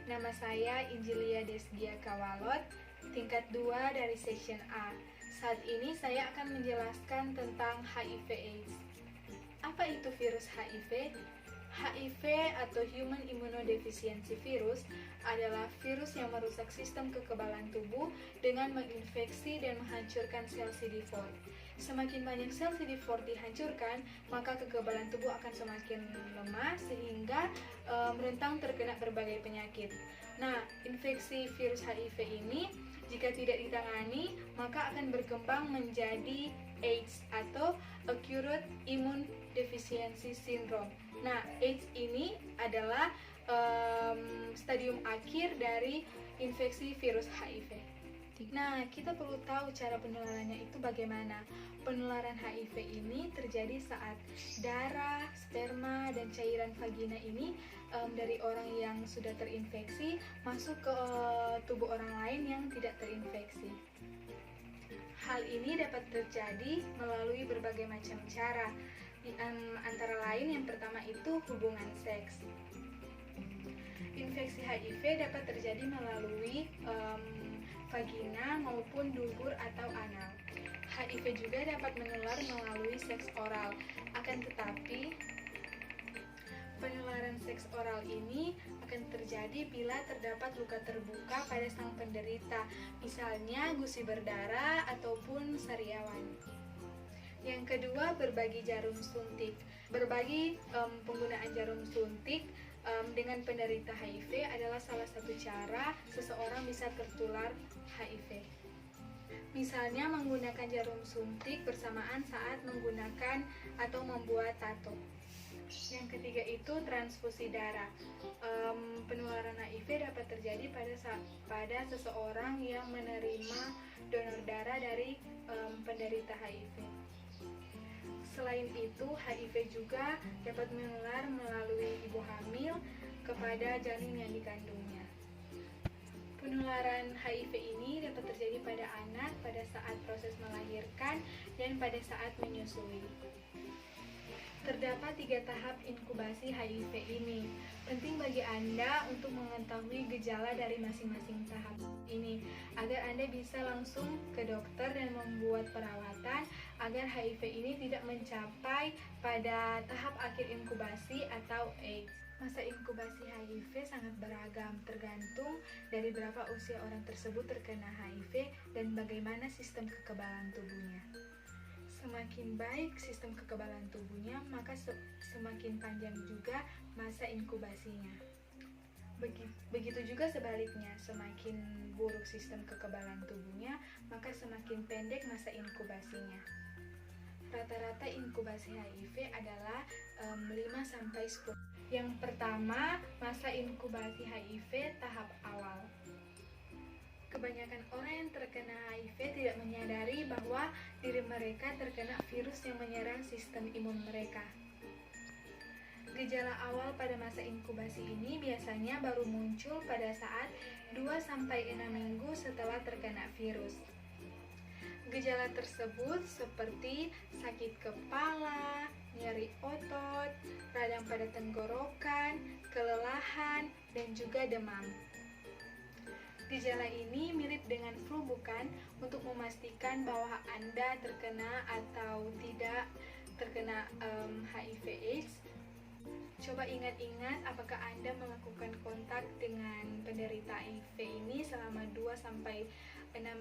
Nama saya Injilia Desgia Kawalot, tingkat 2 dari Section A. Saat ini saya akan menjelaskan tentang HIV/AIDS. Apa itu virus HIV? HIV atau Human Immunodeficiency Virus adalah virus yang merusak sistem kekebalan tubuh dengan menginfeksi dan menghancurkan sel CD4. Semakin banyak sel CD4 dihancurkan, maka kekebalan tubuh akan semakin lemah sehingga rentan terkena berbagai penyakit. Nah, infeksi virus HIV ini jika tidak ditangani, maka akan berkembang menjadi AIDS atau Acute Immune Deficiency Syndrome. Nah, AIDS ini adalah stadium akhir dari infeksi virus HIV. Nah, kita perlu tahu cara penularannya itu bagaimana. Penularan HIV ini terjadi saat darah, sperma, dan cairan vagina ini dari orang yang sudah terinfeksi masuk ke tubuh orang lain yang tidak terinfeksi. Hal ini dapat terjadi melalui berbagai macam cara, antara lain yang pertama itu hubungan seks. Infeksi HIV dapat terjadi melalui vagina maupun dubur atau anal. HIV juga dapat menular melalui seks oral. Akan tetapi, penularan seks oral ini akan terjadi bila terdapat luka terbuka pada sang penderita, misalnya gusi berdarah ataupun sariawan. Yang kedua, berbagi jarum suntik. Berbagi penggunaan jarum suntik dengan penderita HIV adalah salah satu cara seseorang bisa tertular HIV. Misalnya menggunakan jarum suntik bersamaan saat menggunakan atau membuat tato. Yang ketiga itu transfusi darah. Penularan HIV dapat terjadi pada seseorang yang menerima donor darah dari penderita HIV. Selain itu, HIV juga dapat menular melalui ibu hamil kepada janin yang dikandungnya. Penularan HIV ini dapat terjadi pada anak pada saat proses melahirkan dan pada saat menyusui. Terdapat 3 tahap inkubasi HIV ini. Penting bagi Anda untuk mengetahui gejala dari masing-masing tahap ini, agar Anda bisa langsung ke dokter dan membuat perawatan agar HIV ini tidak mencapai pada tahap akhir inkubasi atau AIDS. Masa inkubasi HIV sangat beragam, tergantung dari berapa usia orang tersebut terkena HIV dan bagaimana sistem kekebalan tubuhnya. Semakin baik sistem kekebalan tubuhnya, maka semakin panjang juga masa inkubasinya. Begitu juga sebaliknya, semakin buruk sistem kekebalan tubuhnya, maka semakin pendek masa inkubasinya. Rata-rata inkubasi HIV adalah 5-10. Yang pertama, masa inkubasi HIV tahap awal. Kebanyakan orang yang terkena HIV tidak menyadari bahwa diri mereka terkena virus yang menyerang sistem imun mereka. Gejala awal pada masa inkubasi ini biasanya baru muncul pada saat 2-6 minggu setelah terkena virus. Gejala tersebut seperti sakit kepala, nyeri otot, radang pada tenggorokan, kelelahan, dan juga demam. Gejala ini mirip dengan flu bukan? Untuk memastikan bahwa Anda terkena atau tidak terkena HIV/AIDS, coba ingat-ingat apakah Anda melakukan kontak dengan penderita HIV ini selama 2-6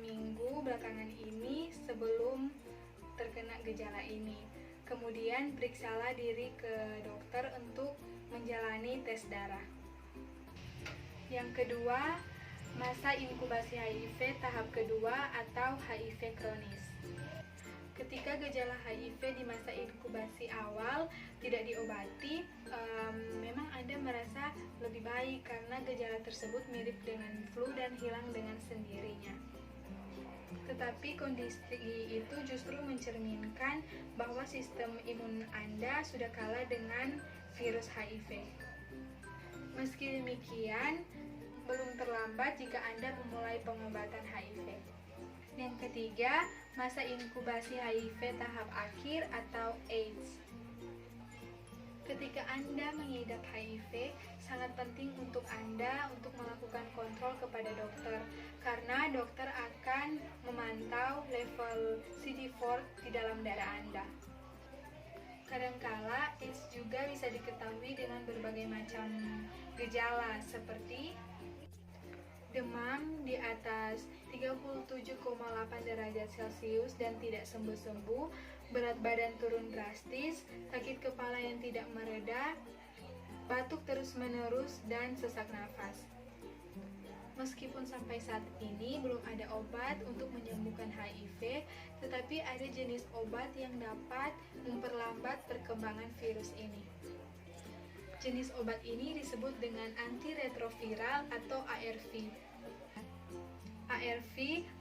minggu belakangan ini sebelum terkena gejala ini. Kemudian periksalah diri ke dokter untuk menjalani tes darah. Yang kedua, masa inkubasi HIV tahap kedua atau HIV kronis. Ketika gejala HIV di masa inkubasi awal tidak diobati, memang Anda merasa lebih baik karena gejala tersebut mirip dengan flu dan hilang dengan sendirinya. Tetapi kondisi itu justru mencerminkan bahwa sistem imun Anda sudah kalah dengan virus HIV. Meski demikian, belum terlambat jika Anda memulai pengobatan HIV. Yang ketiga, masa inkubasi HIV tahap akhir atau AIDS. Ketika Anda mengidap HIV, sangat penting untuk Anda untuk melakukan kontrol kepada dokter, karena dokter akan memantau level CD4 di dalam darah Anda. Kadangkala AIDS juga bisa diketahui dengan berbagai macam gejala seperti demam di atas 37,8 derajat Celcius dan tidak sembuh-sembuh, berat badan turun drastis, sakit kepala yang tidak mereda, batuk terus-menerus, dan sesak nafas. Meskipun sampai saat ini belum ada obat untuk menyembuhkan HIV, tetapi ada jenis obat yang dapat memperlambat perkembangan virus ini. Jenis obat ini disebut dengan antiretroviral atau ARV. ARV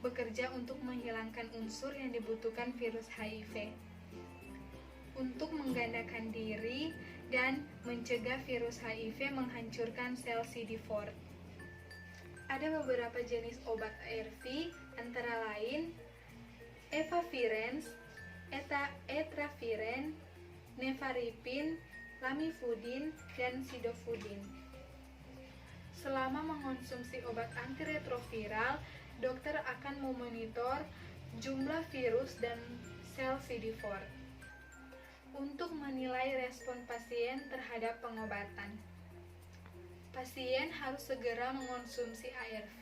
bekerja untuk menghilangkan unsur yang dibutuhkan virus HIV, untuk menggandakan diri dan mencegah virus HIV menghancurkan sel CD4. Ada beberapa jenis obat ARV, antara lain efavirenz, etraviren, nevaripin, lamivudin, dan sidofudin. Selama mengonsumsi obat antiretroviral, dokter akan memonitor jumlah virus dan sel CD4 untuk menilai respon pasien terhadap pengobatan. Pasien harus segera mengonsumsi ARV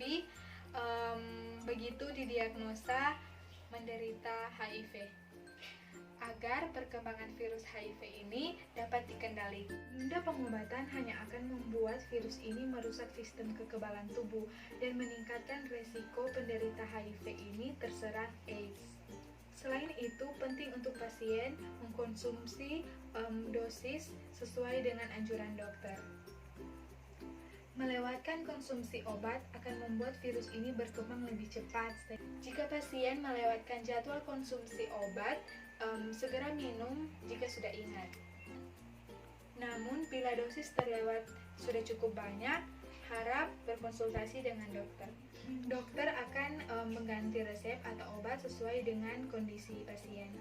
begitu didiagnosa menderita HIV, agar perkembangan virus HIV ini dapat dikendalikan. Menunda pengobatan hanya akan membuat virus ini merusak sistem kekebalan tubuh dan meningkatkan resiko penderita HIV ini terserang AIDS. Selain itu, penting untuk pasien mengkonsumsi dosis sesuai dengan anjuran dokter. Melewatkan konsumsi obat akan membuat virus ini berkembang lebih cepat. Jika pasien melewatkan jadwal konsumsi obat, segera minum jika sudah ingat. Namun, bila dosis terlewat sudah cukup banyak, harap berkonsultasi dengan dokter. Dokter akan mengganti resep atau obat sesuai dengan kondisi pasien.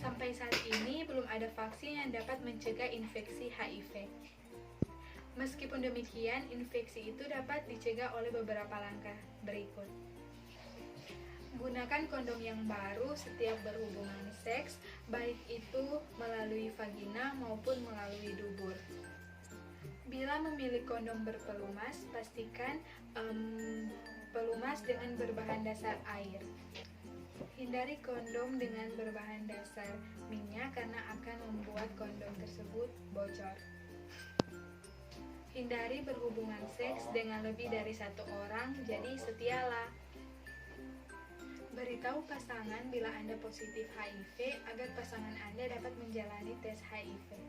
Sampai saat ini, belum ada vaksin yang dapat mencegah infeksi HIV. Meskipun demikian, infeksi itu dapat dicegah oleh beberapa langkah berikut. Gunakan kondom yang baru setiap berhubungan seks, baik itu melalui vagina maupun melalui dubur. Bila memilih kondom berpelumas, pastikan pelumas dengan berbahan dasar air. Hindari kondom dengan berbahan dasar minyak karena akan membuat kondom tersebut bocor. Hindari berhubungan seks dengan lebih dari satu orang, jadi setialah. Beritahu pasangan bila Anda positif HIV agar pasangan Anda dapat menjalani tes HIV.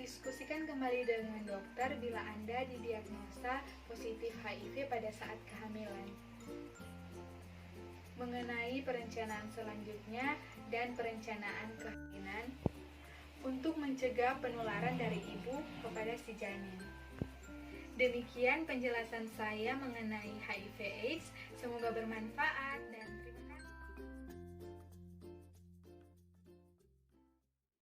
Diskusikan kembali dengan dokter bila Anda didiagnosa positif HIV pada saat kehamilan. Mengenai perencanaan selanjutnya dan perencanaan kehamilan untuk mencegah penularan dari ibu kepada si janin. Demikian penjelasan saya mengenai HIV/AIDS. Semoga bermanfaat dan terima kasih.